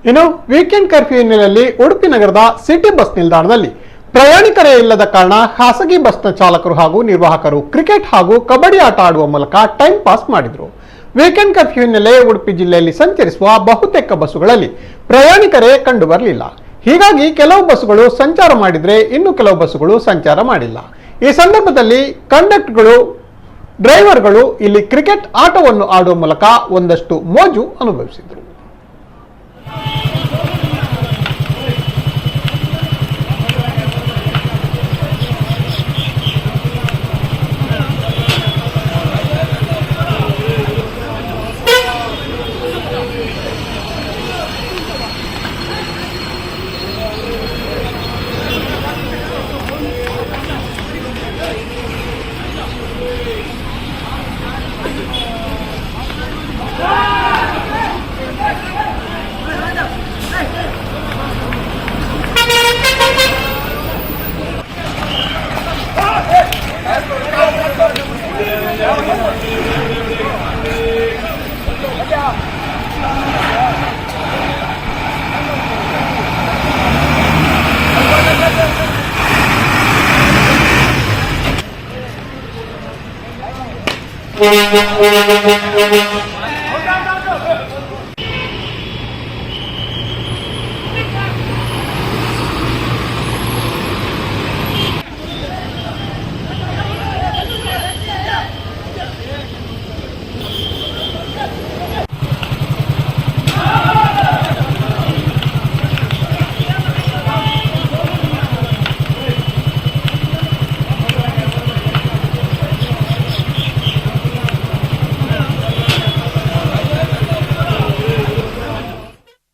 ಇನ್ನು weekend curfew ಹಿನ್ನೆಲೆಯಲ್ಲಿ ಉಡುಪಿ ನಗರದ ಸಿಟಿ ಬಸ್ ನಿಲ್ದಾಣದಲ್ಲಿ ಪ್ರಯಾಣಿಕರೇ ಇಲ್ಲದ ಕಾರಣ ಖಾಸಗಿ ಬಸ್ನ ಚಾಲಕರು ಹಾಗೂ ನಿರ್ವಾಹಕರು ಕ್ರಿಕೆಟ್ ಹಾಗೂ ಕಬಡ್ಡಿ ಆಟ ಆಡುವ ಮೂಲಕ ಟೈಮ್ ಪಾಸ್ ಮಾಡಿದರು. ವೀಕೆಂಡ್ ಕರ್ಫ್ಯೂ ಹಿನ್ನೆಲೆ ಉಡುಪಿ ಜಿಲ್ಲೆಯಲ್ಲಿ ಸಂಚರಿಸುವ ಬಹುತೇಕ ಬಸ್ಸುಗಳಲ್ಲಿ ಪ್ರಯಾಣಿಕರೇ ಕಂಡು ಬರಲಿಲ್ಲ. ಹೀಗಾಗಿ ಕೆಲವು ಬಸ್ಸುಗಳು ಸಂಚಾರ ಮಾಡಿದ್ರೆ ಇನ್ನು ಕೆಲವು ಬಸ್ಸುಗಳು ಸಂಚಾರ ಮಾಡಿಲ್ಲ. ಈ ಸಂದರ್ಭದಲ್ಲಿ ಕಂಡಕ್ಟರ್ಗಳು ಡ್ರೈವರ್ಗಳು ಇಲ್ಲಿ ಕ್ರಿಕೆಟ್ ಆಟವನ್ನು ಆಡುವ ಮೂಲಕ ಒಂದಷ್ಟು ಮೋಜು ಅನುಭವಿಸಿದರು.